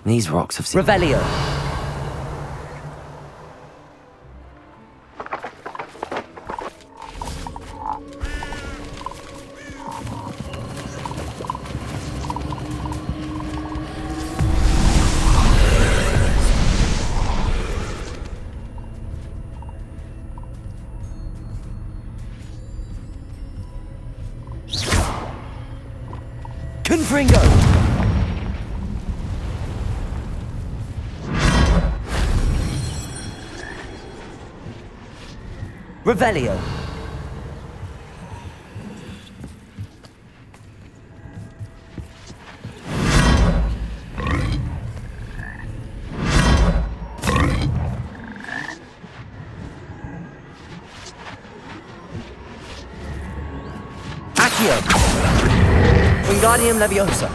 These rocks have seen... Revelio. Confringo. Revelio. Accio. Wingardium Leviosa.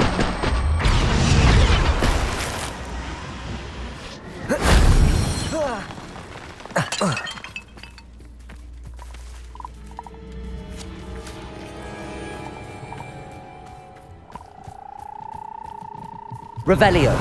Revelio.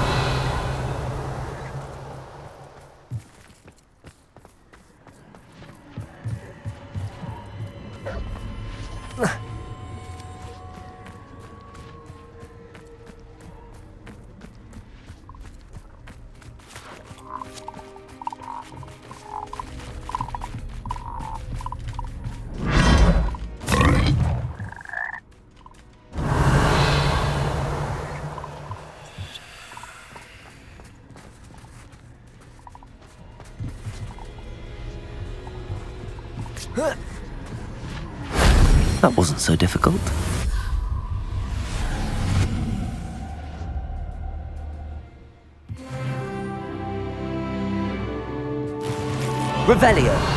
That wasn't so difficult. Revelio.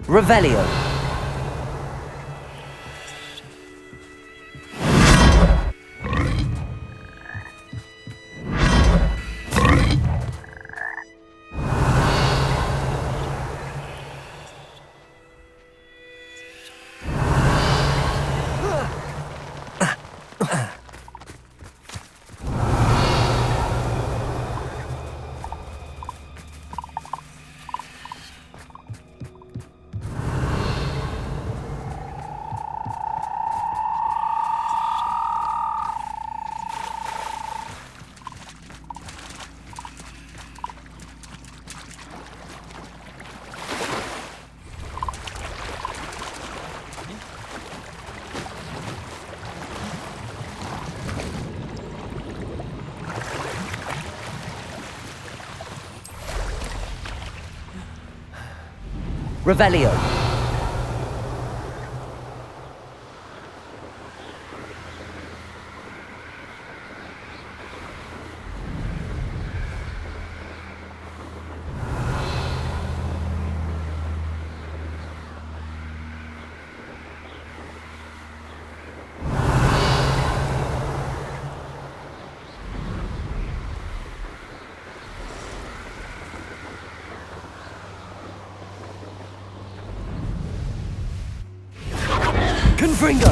Revelio. Revelio. Confringo.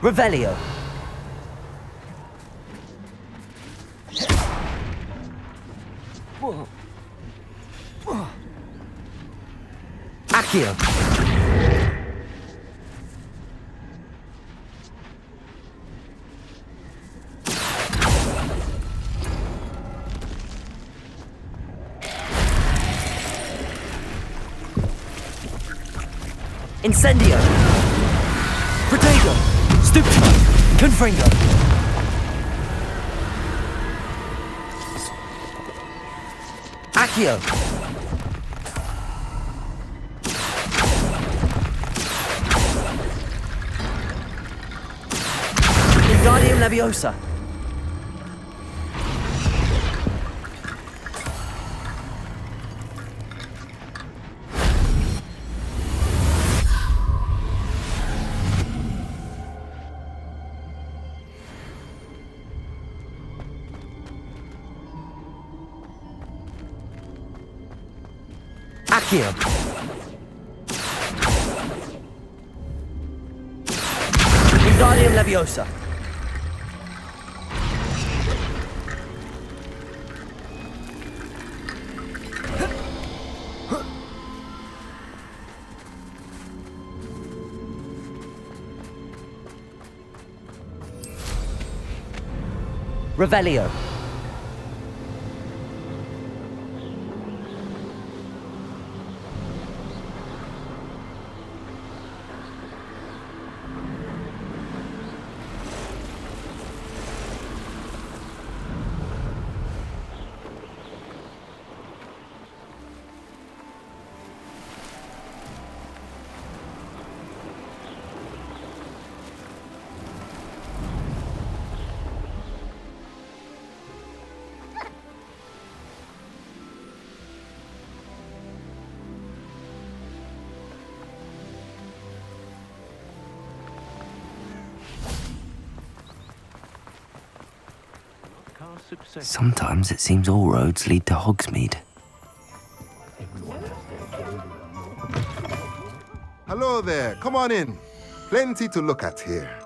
Revelio. Accio. Incendio. Protego. Stupefy. Confringo. Accio. Wingardium Leviosa. Accio. Wingardium Leviosa. Revelio. Sometimes it seems all roads lead to Hogsmeade. Hello there, come on in. Plenty to look at here.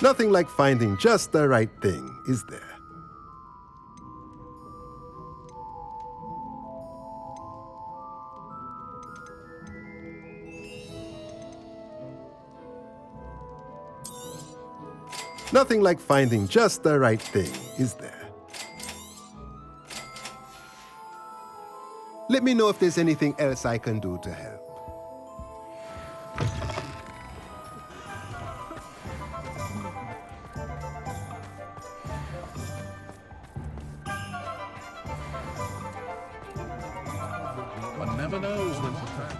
Nothing like finding just the right thing, is there? Nothing like finding just the right thing, is there? Let me know if there's anything else I can do to help. One never knows when to turn.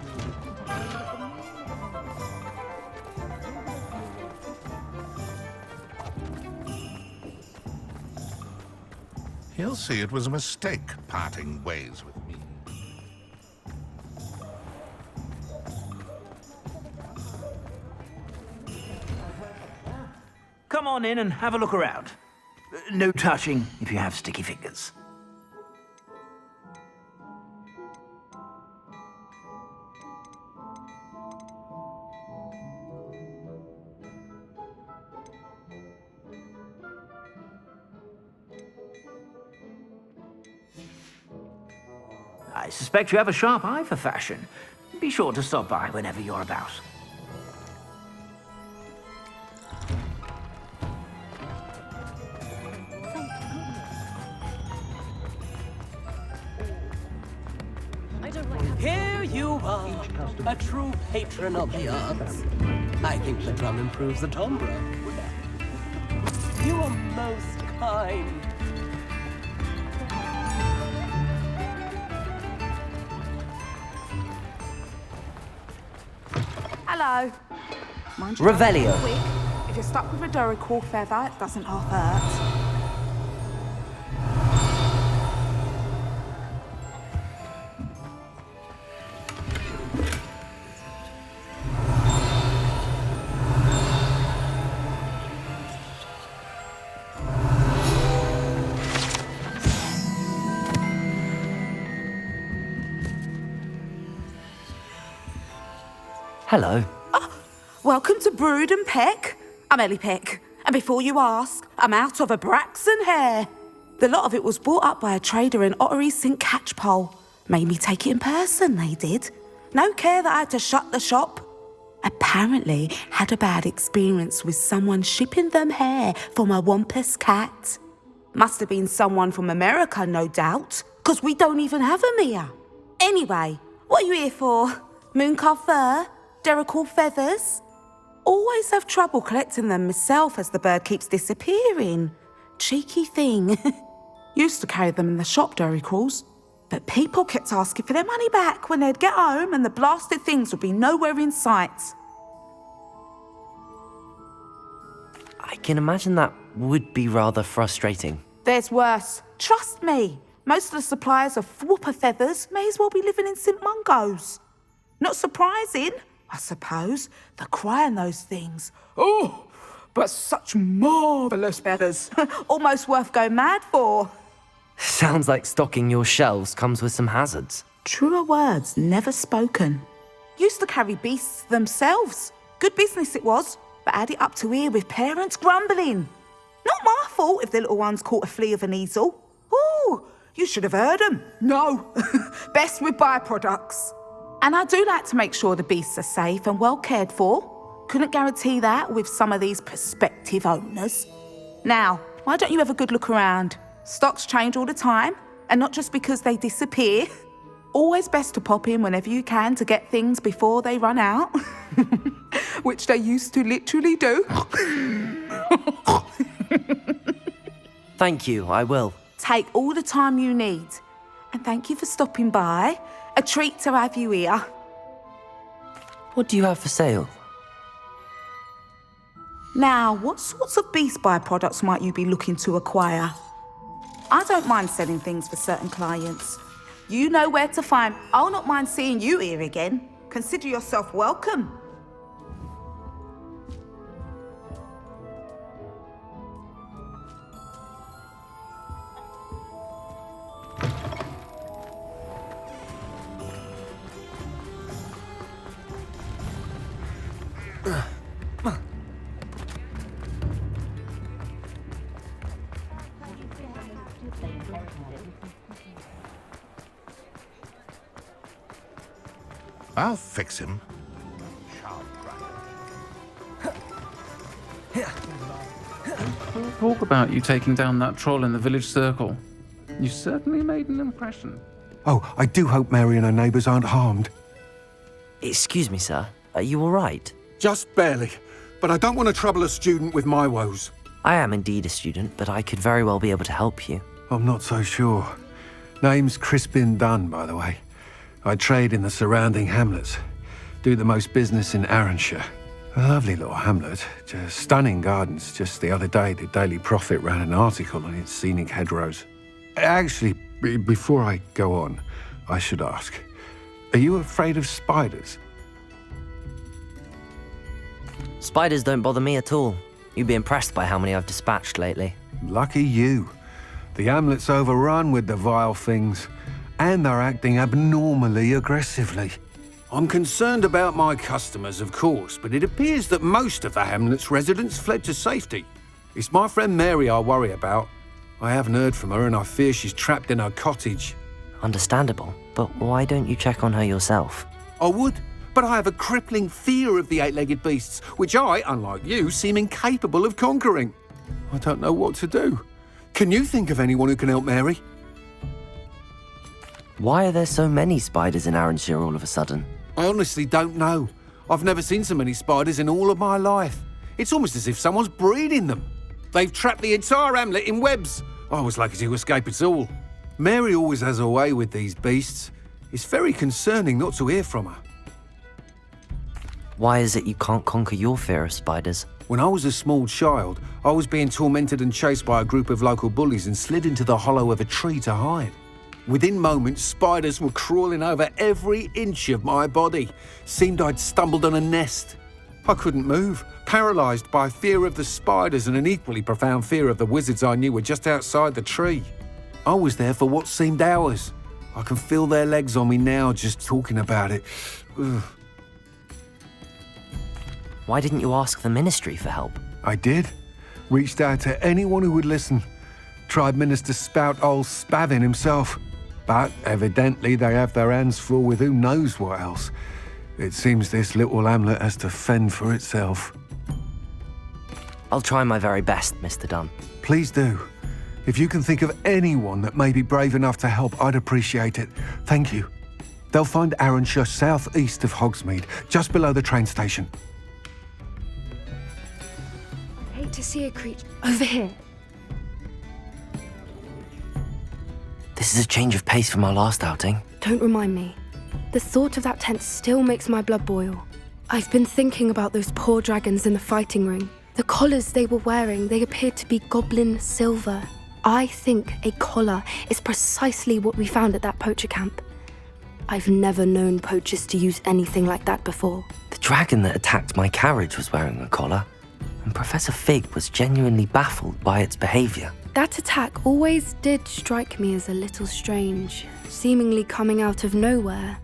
He'll see it was a mistake parting ways with me. Come on in and have a look around. No touching if you have sticky fingers. I suspect you have a sharp eye for fashion. Be sure to stop by whenever you're about. Here you are, a true patron of the arts. I think the drum improves the timbre. You are most kind. Hello. Mind you, Revelio. quick. If you're stuck with a Dorical feather, it doesn't half hurt. Hello. Welcome to Brood and Peck. I'm Ellie Peck. And before you ask, I'm out of a Braxton hair. The lot of it was bought up by a trader in Ottery St. Catchpole. Made me take it in person, they did. No care that I had to shut the shop. Apparently had a bad experience with someone shipping them hair for my Wampus cat. Must have been someone from America, no doubt, because we don't even have them here. Anyway, what are you here for? Mooncarved fur? Derrickle feathers? Always have trouble collecting them myself as the bird keeps disappearing. Cheeky thing. Used to carry them in the shop, Derricles. But people kept asking for their money back when they'd get home and the blasted things would be nowhere in sight. I can imagine that would be rather frustrating. There's worse. Trust me. Most of the suppliers of whooper feathers may as well be living in St. Mungo's. Not surprising, I suppose, the cry on those things. Oh, but such marvellous feathers. Almost worth going mad for. Sounds like stocking your shelves comes with some hazards. Truer words never spoken. Used to carry beasts themselves. Good business it was, but add it up to here with parents grumbling. Not my fault if the little ones caught a flea of an easel. Ooh, you should have heard them. No, best with byproducts. And I do like to make sure the beasts are safe and well cared for. Couldn't guarantee that with some of these prospective owners. Now, why don't you have a good look around? Stocks change all the time, and not just because they disappear. Always best to pop in whenever you can to get things before they run out. Which they used to literally do. Thank you, I will. Take all the time you need. And thank you for stopping by. A treat to have you here. What do you have for sale? Now, what sorts of beast byproducts might you be looking to acquire? I don't mind selling things for certain clients. You know where to find. I'll not mind seeing you here again. Consider yourself welcome. I'll fix him. Talk about you taking down that troll in the village circle. You certainly made an impression. Oh, I do hope Mary and her neighbours aren't harmed. Excuse me, sir. Are you all right? Just barely. But I don't want to trouble a student with my woes. I am indeed a student, but I could very well be able to help you. I'm not so sure. Name's Crispin Dunne, by the way. I trade in the surrounding hamlets. Do the most business in Arranshire. A lovely little hamlet. Just stunning gardens. Just the other day, the Daily Prophet ran an article on its scenic hedgerows. Actually, before I go on, I should ask, are you afraid of spiders? Spiders don't bother me at all. You'd be impressed by how many I've dispatched lately. Lucky you. The hamlet's overrun with the vile things, and they're acting abnormally aggressively. I'm concerned about my customers, of course, but it appears that most of the hamlet's residents fled to safety. It's my friend Mary I worry about. I haven't heard from her, and I fear she's trapped in her cottage. Understandable, but why don't you check on her yourself? I would, but I have a crippling fear of the eight-legged beasts, which I, unlike you, seem incapable of conquering. I don't know what to do. Can you think of anyone who can help Mary? Why are there so many spiders in Arranshire all of a sudden? I honestly don't know. I've never seen so many spiders in all of my life. It's almost as if someone's breeding them. They've trapped the entire hamlet in webs. I was lucky to escape it all. Mary always has a way with these beasts. It's very concerning not to hear from her. Why is it you can't conquer your fear of spiders? When I was a small child, I was being tormented and chased by a group of local bullies and slid into the hollow of a tree to hide. Within moments, spiders were crawling over every inch of my body. Seemed I'd stumbled on a nest. I couldn't move, paralysed by fear of the spiders and an equally profound fear of the wizards I knew were just outside the tree. I was there for what seemed hours. I can feel their legs on me now just talking about it. Ugh. Why didn't you ask the Ministry for help? I did. Reached out to anyone who would listen. Tried Minister Spout old Spavin himself. But evidently they have their hands full with who knows what else. It seems this little hamlet has to fend for itself. I'll try my very best, Mr. Dunne. Please do. If you can think of anyone that may be brave enough to help, I'd appreciate it. Thank you. They'll find Arrowshire southeast of Hogsmeade, just below the train station. Hate to see a creature over here. This is a change of pace from our last outing. Don't remind me. The thought of that tent still makes my blood boil. I've been thinking about those poor dragons in the fighting ring. The collars they were wearing, they appeared to be goblin silver. I think a collar is precisely what we found at that poacher camp. I've never known poachers to use anything like that before. The dragon that attacked my carriage was wearing a collar, and Professor Fig was genuinely baffled by its behavior. That attack always did strike me as a little strange, seemingly coming out of nowhere.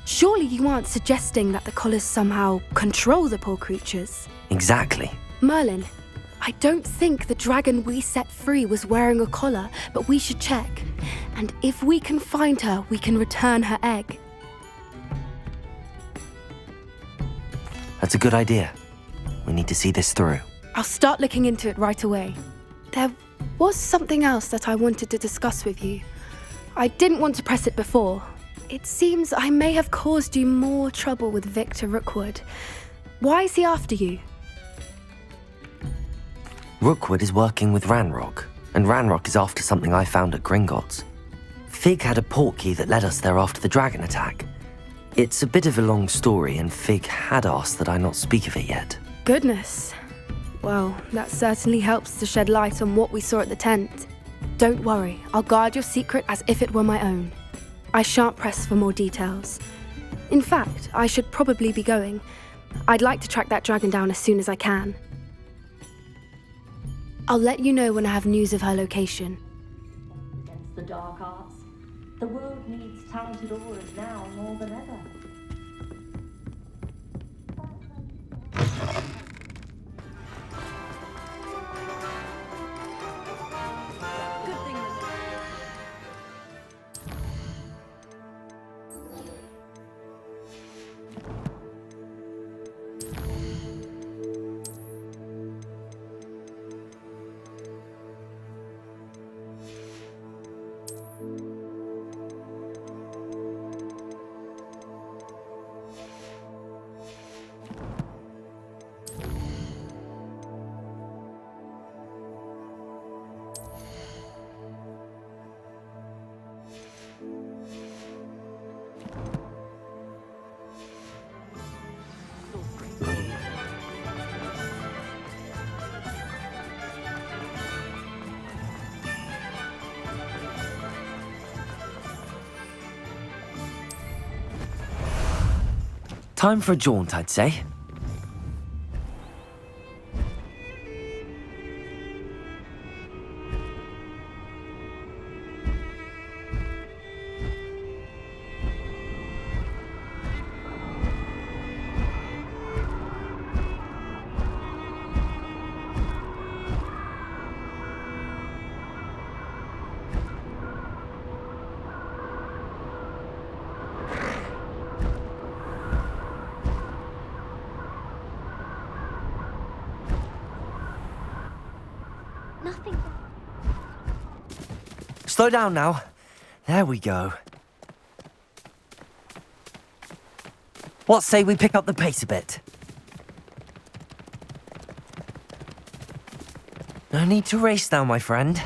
Surely you aren't suggesting that the collars somehow control the poor creatures? Exactly. Merlin, I don't think the dragon we set free was wearing a collar, but we should check. And if we can find her, we can return her egg. That's a good idea. We need to see this through. I'll start looking into it right away. There was something else that I wanted to discuss with you. I didn't want to press it before. It seems I may have caused you more trouble with Victor Rookwood. Why is he after you? Rookwood is working with Ranrock, and Ranrock is after something I found at Gringotts. Fig had a portkey that led us there after the dragon attack. It's a bit of a long story, and Fig had asked that I not speak of it yet. Goodness. Well, that certainly helps to shed light on what we saw at the tent. Don't worry, I'll guard your secret as if it were my own. I shan't press for more details. In fact, I should probably be going. I'd like to track that dragon down as soon as I can. I'll let you know when I have news of her location. Against the dark arts, the world needs talented aurors now more than ever. Time for a jaunt, I'd say. Slow down now. There we go. What say we pick up the pace a bit? No need to race now, my friend.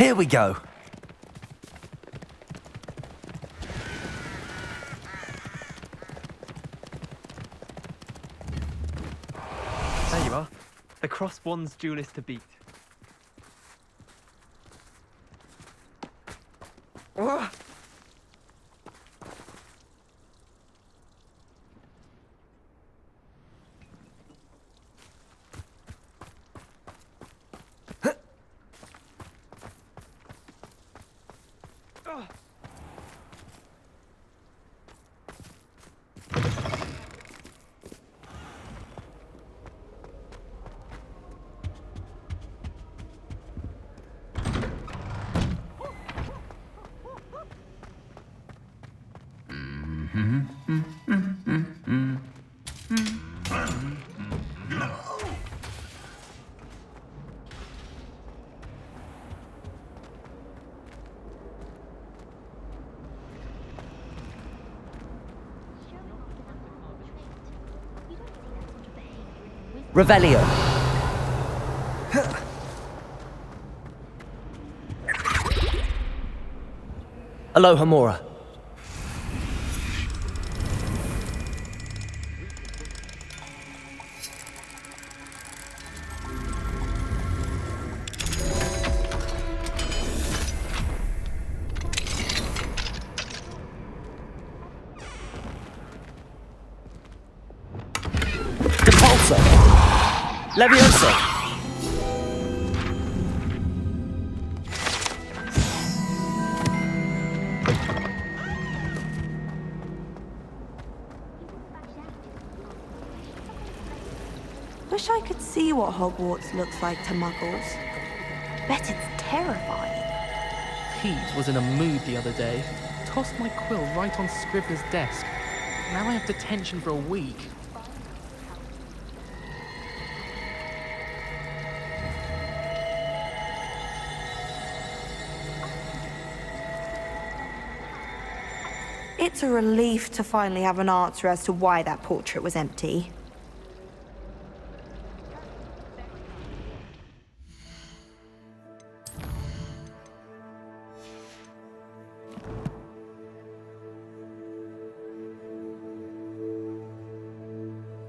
Here we go. There you are. The Crosswands duelist to beat. Revelio. Aloha Mora. Depulso. Leviosa. Wish I could see what Hogwarts looks like to muggles. Bet it's terrifying. Pete was in a mood the other day. Tossed my quill right on Scribbler's desk. Now I have detention for a week. It's a relief to finally have an answer as to why that portrait was empty.